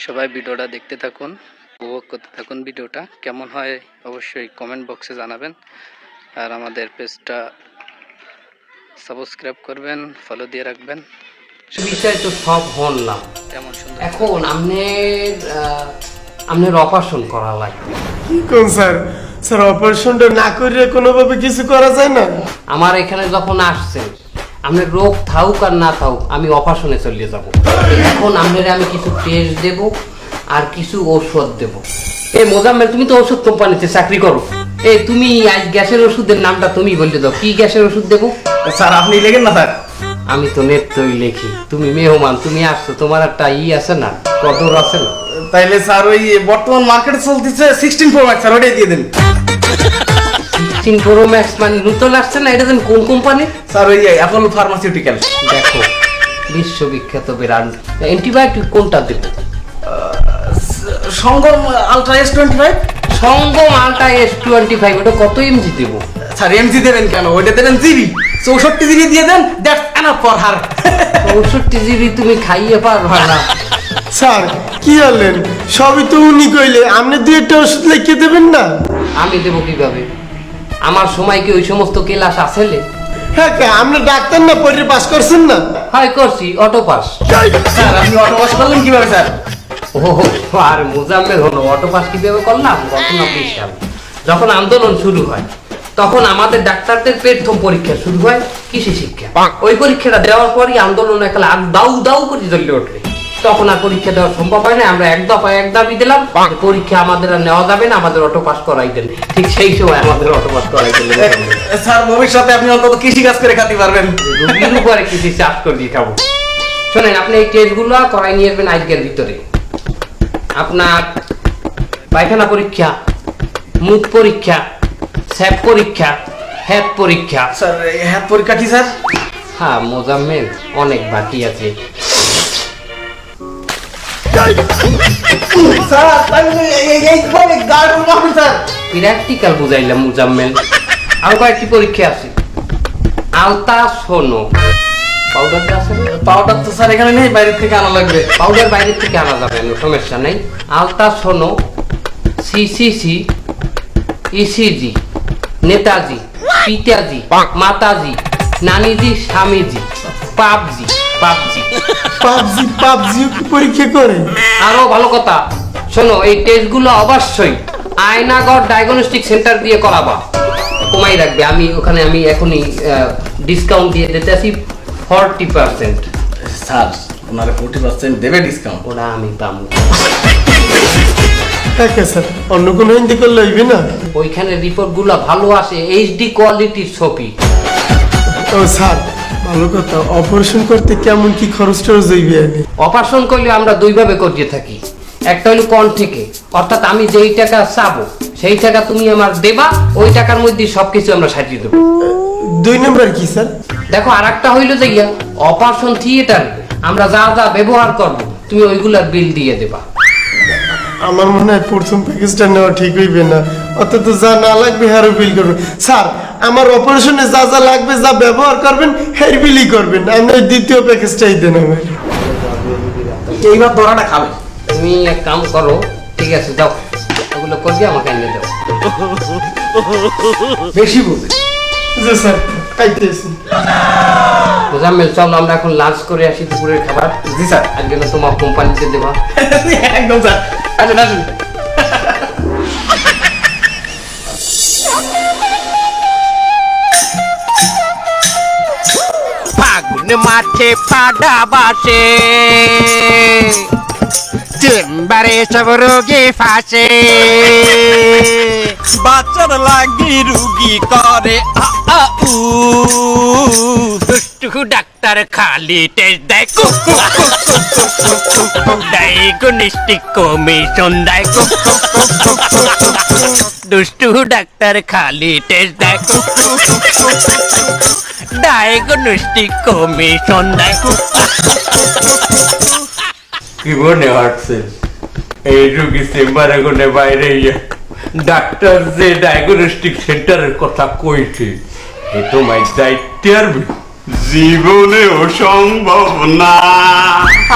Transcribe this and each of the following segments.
সবাই ভিডিওটা দেখতে থাকুন, উপভোগ করতে থাকুন। ভিডিওটা কেমন হয় অবশ্যই কমেন্ট বক্সে জানাবেন, আর আমাদের পেজটা সাবস্ক্রাইব করবেন, ফলো দিয়ে রাখবেন। বিষয় তো সব হন না, কেমন সুন্দর এখন আপনার অপারেশন করা লাগবে। কি কোন স্যার? স্যার অপারেশনটা না করে কোনোভাবে কিছু করা যায় না? আমার এখানে যখন আসছেন, আপনার রোগ থাকুক আর না থাকুক, আমি অপারেশনে চলে যাব। এখন আপনার আমি কিছু টেস্ট দেব আর কিছু ঔষধ দেব। এই মোজাম্মেল, তুমি তো ওষুধ কোম্পানিতে চাকরি করো, এই তুমি আজ গ্যাসের ওষুধের নামটা তুমি বলতে দাও, কি গ্যাসের ওষুধ দেবো? স্যার আপনি লেখেন না স্যার। আমি তো নেত্রই লেখি, তুমি মেহমান, তুমি আসছো, তোমার একটা আছে না, কদর আছে না? তাইলে স্যার ওই বর্তমান মার্কেটে চলতেছে 16 Pro Max, স্যার ওটাই দিয়ে দেন। 16 Pro Max মানে নতুন আসছে না, এটা দেন কোন কোম্পানি? স্যার ওই অ্যাপল ফার্মাসিউটিক্যাল। দেখো, বিশ্ববিখ্যাত ব্র্যান্ড। অ্যান্টিবায়োটিক কোনটা দেব? সঙ্গম আলট্রা S25। সঙ্গম আলট্রা S25, ওটা কত এমজি দেব? স্যার এমজি দেবেন কেন, ওইটা দেবেন জিবি। 64 জিবি দিয়ে দেন, that's enough for her. 64 GB তুমি খাইয়ে পারবা না। স্যার কি হলেন? সবই তো উনি কইলে, আপনি দুই একটা ওষুধ লিখে দেবেন না? আমি দেবো কিভাবে? আমার সময় কি ওই সমস্ত ক্লাস আসলে? হ্যাঁ, আপনি ডাক্তার না, পড়ে পাস করছেন না? হয় করছি, অটো পাস। স্যার আপনি অটো পাস করলেন কিভাবে স্যার? ও আর মোজাম্মেল হলো, অটো পাস কিভাবে করলাম? ঘটনা বিশাল। যখন আন্দোলন শুরু হয়, তখন আমাদের ডাক্তারদের প্রথম পরীক্ষা শুরু হয় কৃষি শিক্ষা। ওই পরীক্ষাটা দেওয়ার পরই আন্দোলন একলা আর দাউ দাউ করে জ্বলে ওঠে। তখন আর পরীক্ষা দেওয়া সম্ভব হয় না, আমরা এক দাবি দিলাম, পরীক্ষা আমাদের আর নেওয়া যাবে না, আমাদের অটো পাস করাই দেন। ঠিক সেই সময় আমাদের অটো পাস করাই দিলেন। স্যার ভবিষ্যতে আপনি অন্তত কৃষি কাজ করে খাতে পারবেন। রুগীর উপরে কৃষি চাষ করে দিয়ে খাবো। শোনেন, আপনি এই টেস্টগুলো করাই নিয়ে আসবেন আজকের ভিতরে। আপনার পায়খানা পরীক্ষা, মুখ পরীক্ষা, স্যাপ পরীক্ষা, হেড পরীক্ষা। স্যার হ্যাঁ পরীক্ষা কি স্যার? হ্যাঁ মোজাম্মেল, অনেক বাকি আছে। স্যার এইভাবে গার্ড মারুন স্যার। প্র্যাকটিক্যাল বুঝাইলাম মোজাম্মেল। আর কয়েকটি পরীক্ষা আছে। আলট্রাসোনো পাউডার আছে না? পাউডার তো স্যার এখানে নেই, বাইরে থেকে আনা লাগবে। পাউডার বাইরে থেকে আনা যাবে না, সমস্যা নেই। আলট্রাসোনো, সিসিসি, ইসিজি, নেতাজি, পিতাজি, মাতাজি, নানিজি, স্বামীজি, পাবজি। পাবজি কি পরীক্ষা করে? আরো ভালো কথা শোনো, এই টেস্টগুলো অবশ্যই আয়নাগড় ডায়াগনস্টিক সেন্টার দিয়ে করাবা। কমাই রাখবে, আমি ওখানে আমি এখনই ডিসকাউন্ট দিয়ে দিতে আসি 40%। স্যার ওনারে 40% দেবে ডিসকাউন্ট? ওরা আমি পাবো। হ্যাঁ স্যার, অন্য কোনো হিন্দি করলে হইবে না? ওইখানে রিপোর্টগুলো ভালো আসে, এইচডি কোয়ালিটির ছবি। ও স্যার ভালো কথা, অপারেশন করতে কেমন কি খরচ টরচ হইবে? অপারেশন করলে আমরা দুইভাবে করিয়ে থাকি। একটা হলো কন্ঠেকে, অর্থাৎ আমি যেই টাকা চাবো সেই টাকা তুমি আমার দেবা, ওই টাকার মধ্যে সবকিছু আমরা সাজিয়ে দেবো। 2 নম্বর কি স্যার? দেখো, আর একটা হইলো যে অপারেশন থিয়েটার, আমরা যা যা ব্যবহার করবো তুমি ওইগুলার বিল দিয়ে দেবা। আমার মনে হয় প্রথম প্যাকেজটা নেওয়া ঠিক হইবে না, অত যা না লাগবে আরো বিল করবেন। স্যার আমার অপারেশনে যা যা লাগবে, যা ব্যবহার করবেন হের বিলই করবেন। আপনি দ্বিতীয় প্যাকেজটাই দেন আমার। এইবার দরাটা খাবে। তুমি এক কাম করো, ঠিক আছে, যাও ওগুলো করবি, আমাকে এনে দাও। বেশি বুঝে। জি স্যার, খাইতেছি। মোজাম্মেল, চলো আমরা এখন লাঞ্চ করে আসি, দুপুরের খাবার। জি স্যার। আজকে না তোমার কোম্পানিতে দেবা। একদম স্যার, আসুন আসুন। ফাগুন মাঠে পাডা বাসে, চেম্বারে সব রোগী ফাঁসে, বাচ্চার লাগি রুগী করে আ উ, দুষ্টু ডাক্তার খালি টেস্ট দেয় কুকু, ডায়াগনস্টিক কমিশন দেয় কুকু, দুষ্টু ডাক্তার খালি টেস্ট দেয় কুকু, ডায়াগনস্টিক কমিশন দেয় কুকু। কি মনে হচ্ছে এই রোগী চেম্বারে কোনে বাইরে ডাক্তার যে ডায়াগনস্টিক সেন্টারের কথা কইছে, এ তোমায় দায়িত্বের জীবনেও সম্ভব না।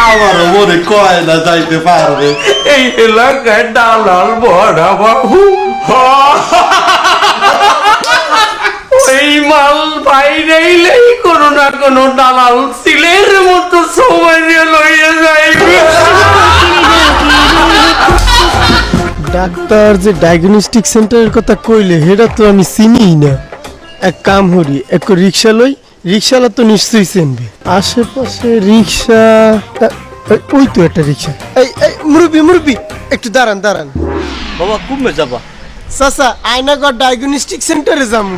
আমার মনে কয় না যাইতে পারবে। এই এলাকায় দালাল বড়া বাবু ওই মাল বাইরেইলেই কোনো না কোনো দালাল সিলের মতো সময় নিয়ে লইয়া যাইবে। ডাক্তার যে ডায়াগনস্টিক সেন্টারের কথা কইলে সেটা তো আমি চিনিই না। এক কাম করি, এক রিক্সা লই, রিক্সাওয়ালা তো নিশ্চয়ই চিনবে। আশেপাশে রিক্সা, ওই তো একটা রিক্সা। এই মুরব্বি একটু দাঁড়ান। বাবা কমবে যাবা? চাচা আয়নাগর ডায়াগনস্টিক সেন্টারে যাবো।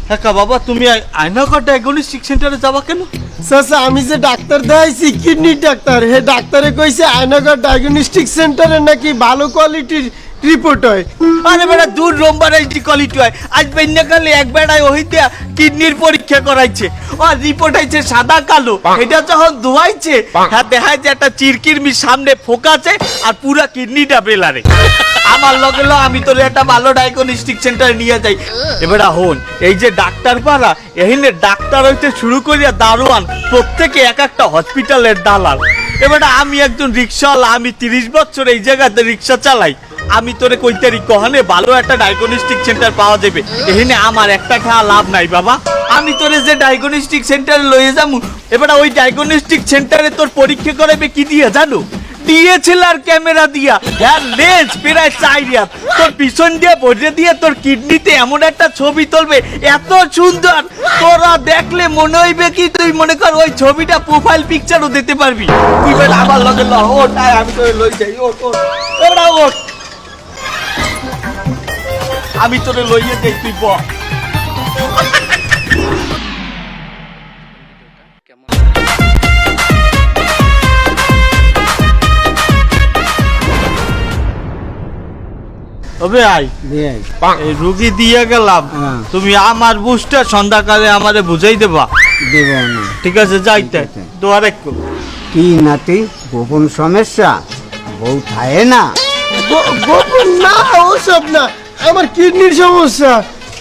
হ্যাঁ বাবা, তুমি আয়নাঘর ডায়াগনস্টিক সেন্টারে যাবা কেন? চাচা আমি যে ডাক্তার দেখাইছি, কিডনি ডাক্তার, হে ডাক্তারে কইছে আয়নাগর ডায়াগনস্টিক সেন্টারে নাকি ভালো কোয়ালিটির রিপোর্ট হয়। আরে বেটা দূর রোমবার এইটি কোয়ালিটি হয়। আজ বেন্যাকালে এক বেড়ায় ওইতে কিডনির পরীক্ষা করাইছে, আর রিপোর্ট আইছে সাদা কালো। এটা যখন ধোয়াইছে, হ্যাঁ দেখায় যে একটা চিরকিরমির সামনে ফোকাছে আর পুরা কিডনিটা বেলারে। আমার লগে আমি তোর একটা ভালো ডায়াগনস্টিক সেন্টারে নিয়ে যাই। এবারে হন, এই যে ডাক্তার পাড়া, এখানে ডাক্তার হইতে শুরু করিয়া দারোয়ান প্রত্যেকে এক একটা হসপিটালের দালাল। এবারে আমি একজন রিক্সাওয়ালা, আমি 30 বছর এই জায়গাতে রিক্সা চালাই। আমি তোরে কইতারি কহনে ভালো একটা ডায়াগনস্টিক সেন্টার পাওয়া যাবে, এখানে আমার একটা টাকা লাভ নাই বাবা। আমি তোরে যে ডায়াগনস্টিক সেন্টারে লইয়ে যাবো, এবারে ওই ডায়াগনস্টিক সেন্টারে তোর পরীক্ষা করাবে কি দিয়ে জানো? ডিএসএলআর ক্যামেরা দিয়া, হ্যাঁ লেন্স প্রায় 4 তোর পিছন দিয়ে বসে দিয়ে তোর কিডনিতে এমন একটা ছবি তুলবে, এত সুন্দর তোরা দেখলে মনে হইবে কি তুই মনে কর ওই ছবিটা প্রোফাইল পিকচারও দিতে পারবি। তুই বেলা আমার লগে ল, ও তাই আমি তোরে লই যাই। ও এবারে ও আমি তোরে লইয়ে যাই, তুই বল। তবে আই এই রুগী দিয়ে গেলাম, তুমি আমার বুঝটা সন্ধ্যাকালে আমারে বুঝাই দেবা। দেব না। ঠিক আছে, যাইতে দোয়ার একটু। কি নাতি গোপন সমস্যা? বউ থাকে না? গোপন না, ওসব না, আমার কিডনির সমস্যা।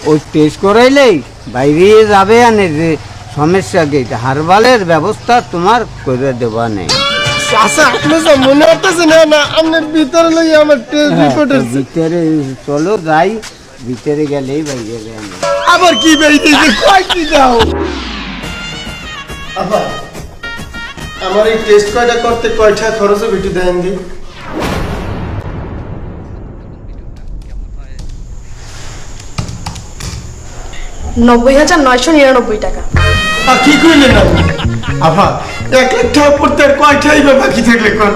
ওই টেস্ট করাইলেই বাইরে যাবে আনে যে সমস্যা গেছে, হারবালের ব্যবস্থা তোমার করে দেবা নেই। চাচা আপনি যা মনে হতেছে না আপনার ভিতরে লই আমার টেস্ট রিপোর্টের। ভিতরে চলো যাই, ভিতরে গেলেই বাইরে আনে। আবার কি বেরিয়ে কয় কি দাও? আবার আমার এই টেস্ট কয়টা করতে কয়টা খরচ হবে একটু দেন দি। 90,999 টাকা। কি কইলেন আপনি? আভা 1 লাখ টাকা পড়তে আর কয়টাই বা বাকি থাকলে কোন?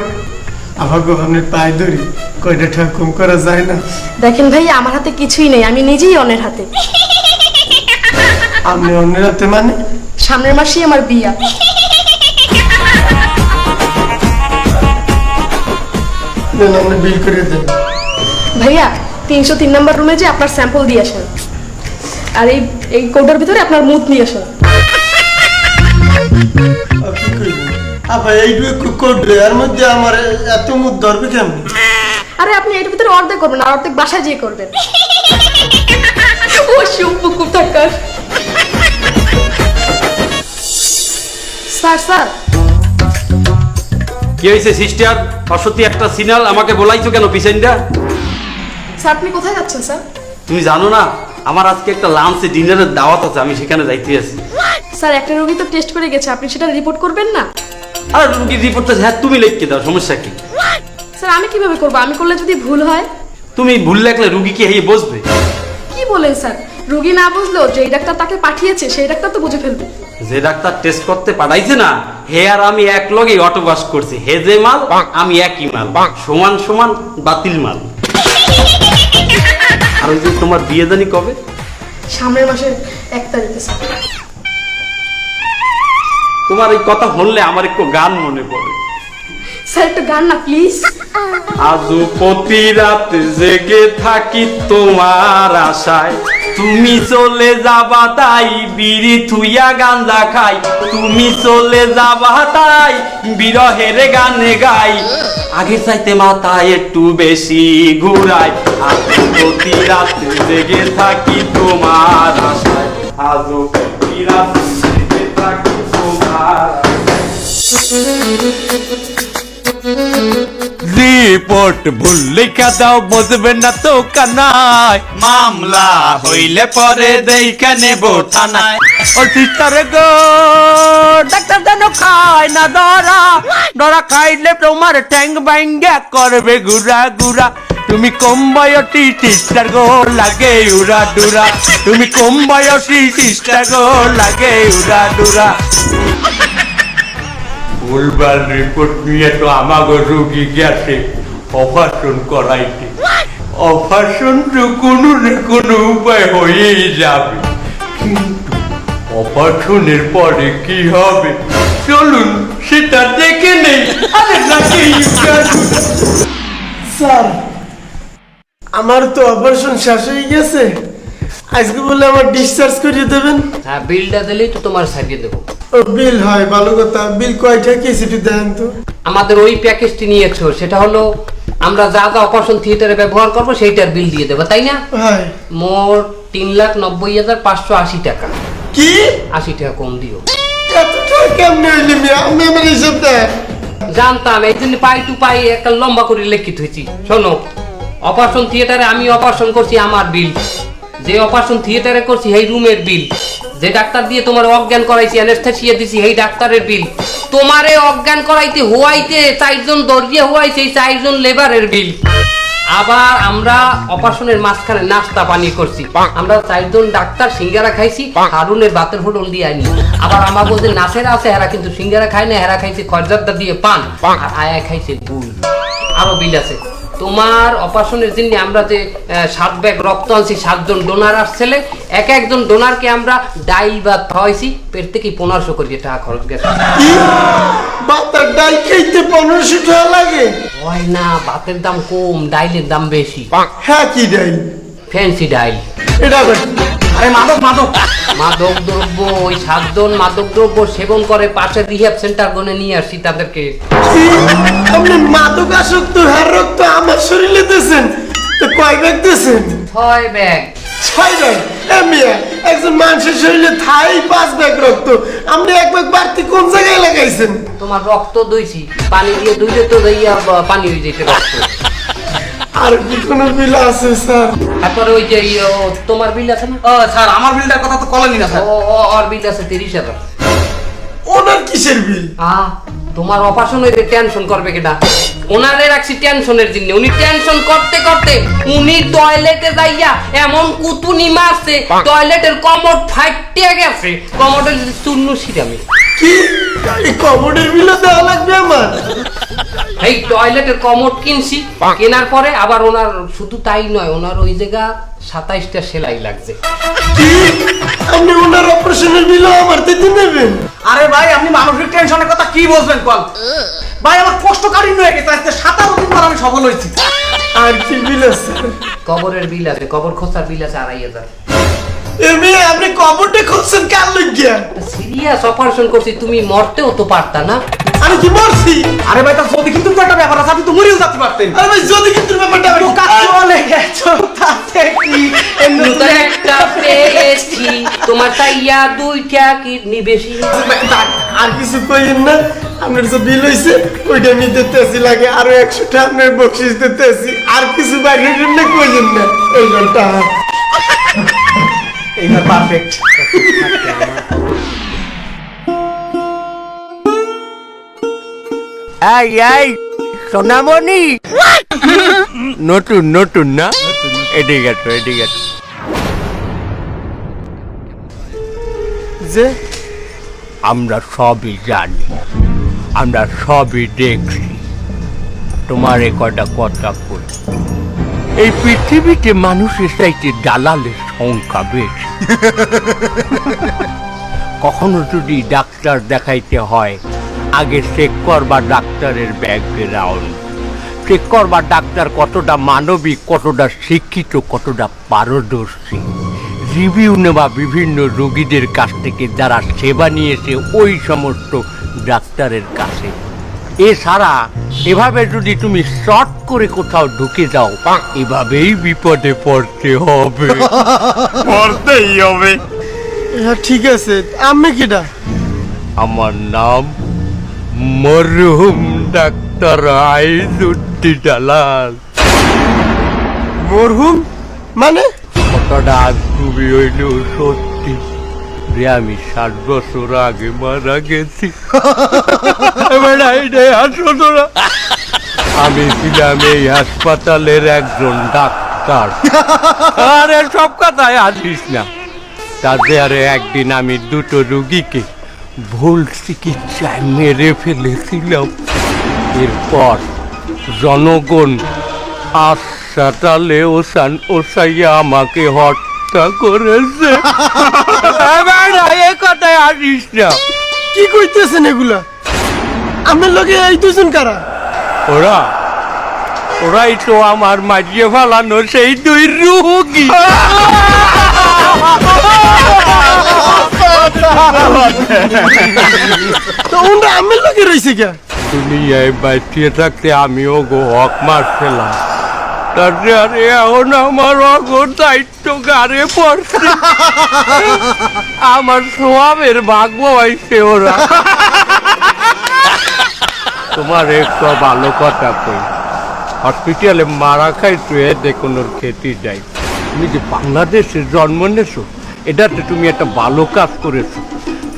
আভা গো আপনার পায়ে ধরি, কয়টা টাকা কম করা যায় না? দেখেন ভাই, আমার হাতে কিছুই নেই, আমি নিজেই অন্যের হাতে। আপনি অন্যের হাতে মানে? সামনের মাসেই আমার বিয়া। দেন আপনি বিল করে দেন। ভাইয়া 303 নম্বর রুমে যে আপনার স্যাম্পল দিয়ে আসেন, আর এই কোডের ভিতরে আপনার মুখ নিয়ে আসেন। কি কইলেন? আভা এইটুকু কোড রে, এর মধ্যে আমার এত মুখ ধরবে কেমন? আরে আপনি এর ভিতরে অর্ধেক করবেন আর অর্ধেক বাসায় যেয়ে করবেন। ও শুম্পু কোথাকার। স্যার কি হয়েছে সিস্টার? অসত্যি একটা সিগন্যাল আমাকে বলাইছো কেন পিছনটা? স্যার আপনি কোথায় যাচ্ছেন স্যার? তুমি জানো না আমার আজকে একটা লাঞ্চে ডিনারের দাওয়াত আছে, আমি সেখানে যাইতে আছি। স্যার একটা রোগী তো টেস্ট করে গেছে, আপনি সেটা রিপোর্ট করবেন না? আর রুগীর রিপোর্টটা হ্যাঁ তুমি লিখে দাও, সমস্যা কি? স্যার আমি কিভাবে করব? আমি করলে যদি ভুল হয়? তুমি ভুল লেখলে রুগী কি হেয়ে বসবে? কি বলেন স্যার? রোগী না বুঝলেও যেই ডাক্তার তাকে পাঠিয়েছে সেই ডাক্তার তো বুঝে ফেলবে। যে ডাক্তার টেস্ট করতে পাঠাইছে না, হে আর আমি এক লগে অটো বাস করছি। হে যে মাল, আমি একই মাল, সমান সমান বাতিল মাল। আর ওই যে তোমার বিয়ে জানি কবে? সামনের মাসের 1 তারিখে স্যার। তোমার এই কথা শুনলে আমার একটু গান মনে পড়ে। স্যার একটা গান না প্লিজ। আজও প্রতি রাত জেগে থাকি তোমার আশায়, তুমি চলে যাবা তাই বিড়ি থুইয়া গাঞ্জা খাই, তুমি চলে যাবা তাই বিরহের গানে গাই, আগে চাইতে মাথায় একটু বেশি ঘুরাই, আজও প্রতি রাত জেগে থাকি তোমার আশায়। আজও বিরাতে থাকি তোমার রিপোর্ট ভুল লেখা দাও বুঝবে না তো কানায় মামলা হইলে পরে দেখা নেব থানায় ও সিস্টারে গো ডাক্তার যেন খায় না ধরা ধরা খাইলে তোমার ট্যাং বাইঙ্গা করবে গুড়া গুড়া তুমি কম বয়সী সিস্টার গো লাগে উড়া ডুরা তুমি কম বয়সী সিস্টার গো লাগে উড়া ডুরা ভুলভাল রিপোর্ট নিয়ে তো আমাকে রুগী গেছে অপারেশন করাইতে অপারেশন তো কোনো না কোনো উপায় হয়েই যাবে কিন্তু অপারেশনের পরে কি হবে চলুন সেটা দেখে নেই আরে নাকি স্যার আমার তো অপারেশন শেষ হয়ে গেছে আজকে বলে আমার ডিসচার্জ করিয়ে দেবেন হ্যাঁ বিলটা দিলেই তো তোমার সারিয়ে দেবো ও বিল হয় ভালো কথা বিল কয়টা কেসিটি দেন তো আমাদের ওই প্যাকেজটি নিয়েছো সেটা হলো আমরা যা যা অপারেশন থিয়েটারে ব্যবহার করবো সেইটার বিল দিয়ে দেবো তাই না হয় মোট 3,90,580 টাকা কি 80 টাকা কম দিও এত টাকা কেমনে হইলি মিয়া আমি আমার হিসাব দেন জানতাম এই জন্য পাই টু পাই একটা লম্বা করে লিখিত হয়েছি শোনো অপারেশন থিয়েটারে আমি অপারেশন করছি আমার বিল যে অপারেশন থিয়েটারে করছি সেই রুমের বিল যে ডাক্তার দিয়ে তোমার অজ্ঞান করাইছি অ্যানেস্থেসিয়া দিছি সেই ডাক্তারের বিল তোমারে অজ্ঞান করাইতে হওয়াইতে 4 জন দর্জি হওয়াইছে 4 জন লেবারের বিল আবার আমরা অপারেশনের মাঝখানে নাস্তা পানি করছি আমরা 4 জন ডাক্তার সিঙ্গারা খাইছি হারুনের বাতের হোটেল দিয়ে আনি আবার আমার বলতে নাসেরা আছে এরা কিন্তু সিঙ্গারা খায় না এরা খাইছে খরজাদা দিয়ে পান আর আয়া খাইছে গুড় আরো বিল আছে তোমার অপারেশনের জন্য আমরা যে 7 ব্যাগ রক্ত আনছি 7 জন ডোনার আসছিলে এক একজন ডোনারকে আমরা ডাইল ভাত খাওয়াইছি পেট থেকে 1500 করে টাকা খরচ গেছে কি বাতার ডাল খাইতে 1500 টাকা লাগে হয় না ভাতের দাম কম ডাইলের দাম বেশি হ্যাঁ কি ডাল ফ্যান্সি ডাইল এটা আরে মাদক মাদক মাদক দ্রব্য ওই 7 জন মাদক দ্রব্য সেবন করে পাশে রিহ্যাব সেন্টার গনে নিয়ে আসছি তাদেরকে কি আপনি মাদক আসক্ত হার রক্ত আমার শরীরে দিয়েছেন তো কয় ব্যাগ দিয়েছেন 6 ব্যাগ 6 ব্যাগ মিয়া একজন মানুষের শরীরে থাই 5 ব্যাগ রক্ত আপনি এক ব্যাগ বাড়তি কোন জায়গায় লাগাইছেন তোমার রক্ত দইছি পানি দিয়ে দুইলে তো দইয়া পানি হয়ে যেতে রক্ত আর কি কোনো বিল আছে স্যার তারপরে ওই যে তোমার বিল আছে না ও স্যার আমার বিলটার কথা তো কলেনি না স্যার ওর বিল আছে 30,000 ওনার কিসের বিল তোমার অপারেশন হইতে টেনশন করবে কেটা ওনারে রাখছি টেনশনের জন্য উনি টেনশন করতে করতে উনি টয়লেটে যাইয়া এমন কুতুনি মারছে টয়লেটের কমোড ফাইটে গেছে কমোডের চূর্ণ ছিটামি কি এই কমোডের বিল দেওয়া লাগবে আমার এই টয়লেটের কমোড কিনছি কেনার পরে আবার ওনার শুধু তাই নয় ওনার ওই জায়গা 27টা সেলাই লাগছে কি আপনি ওনার অপারেশনের বিল আমার দিতে নেবেন আরে ভাই আপনি মানসিক টেনশনের কথা কি বলবেন কল ভাই আমার কষ্ট কাঠিন্য হয়ে গেছে আজকে 17 দিন পর আমি সফল হয়েছি আর কি বিল আছে কবরের বিল আছে কবর খোঁচার বিল আছে 2,500 এমনি আপনি কবরটা খুঁজছেন কার লাগিয়া সিরিয়াস অপারেশন করছি তুমি মরতেও তো পারতা না আমি কি মরছি আরে ভাই তার যদি কিন্তু একটা ব্যাপার আছে আপনি তো মরেও যেতে পারতেন আরে ভাই যদি কিন্তু ব্যাপারটা তো কাজ চলে গেছো তাতে কি নতুন একটা পেয়েছি তোমার তাইয়া 2টা কিডনি বেশি আর কিছু কইেন না আপনার যে বিল হইছে ওইটা আমি দিতেছি লাগে আরো 100 টাকা আপনার বকশিশ দিতেছি আর কিছু বাইরে জন্য কইেন না এই ঘন্টা এইবার পারফেক্ট এই এই সোনামণি নতুন নতুন না এদিকে যে আমরা সবই জানি আমরা সবই দেখছি তোমার কটা কথা কই এই পৃথিবীতে মানুষের চাইতে দালালের সংখ্যা বেশি কখনো যদি ডাক্তার দেখাইতে হয় আগে চেক করবা ডাক্তারের ব্যাকগ্রাউন্ড চেক করবা ডাক্তার কতটা মানবিক কতটা শিক্ষিত কতটা পারদর্শী রিভিউ নেওয়া বিভিন্ন রোগীদের কাছ থেকে যারা সেবা নিয়েছে ওই সমস্ত ডাক্তারের কাছে এছাড়া এভাবে যদি তুমি শর্ট করে কোথাও ঢুকে যাও এভাবেই বিপদে পড়তে হবে পড়তেই হবে হ্যাঁ ঠিক আছে, আমি কিটা? আমার নাম মরহুম ডাক্তার আইজুদ্দিন জালাল। মরহুম মানে? কথাটা আজ তুমি হইল সত্যি রে, আমি 60 বছর আগে মারা গেছি। এবার এইটাই হাসো তোরা। আমি ছিলাম এই হাসপাতালের একজন ডাক্তার। আরে সব কথায় আসিস না। তাতে আরে একদিন আমি 2টো রুগীকে ভুল চিকিৎসায় মেরে ফেলেছিলাম। এরপর জনগণ হাসপাতালে ওসাইয়া আমাকে হত্যা করেছে। এবার এ কথায় আসিস না। কি কইতেছেন এগুলা? আমার লগে এই দুজন কারা? ওরাই তো আমার মাঝিয়ে ফালানো সেই 2 রুগী। তো ওরা আমার লগে রইছে কে? দুনিয়ায় বাঁচিয়ে থাকতে আমিও গো হক মারছিলাম, তারপরে আরে এখন আমার অগর দায়িত্ব গাড়ে পড়ছে। আমার সোয়াবের ভাগ্য হয়েছে ওরা। তোমার একটু ভালো কথা কই, হসপিটালে মারা খাইছো এতে কোনো খেতে যাই। তুমি যে বাংলাদেশে জন্ম নেছো, এটাতে তুমি একটা ভালো কাজ করেছো।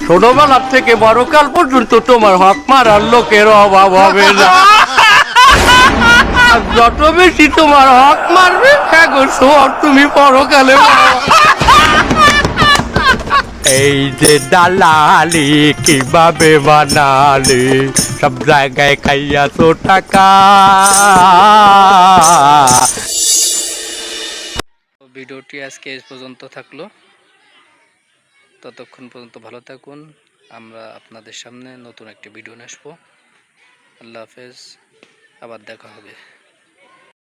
ছোটবেলার থেকে বড়কাল পর্যন্ত তোমার হক মারার লোকের অভাব হবে না। আর যত বেশি তোমার হক মারবে তুমি পরকালে এই যে দালালি কিভাবে বানালি, সব জায়গায় খাইয়াছো টাকা। ভিডিওটি আজকে এই পর্যন্ত থাকলো। ততক্ষণ পর্যন্ত ভালো থাকুন। আমরা আপনাদের সামনে নতুন একটি ভিডিও নিয়ে আসবো। আল্লাহ হাফেজ, আবার দেখা হবে।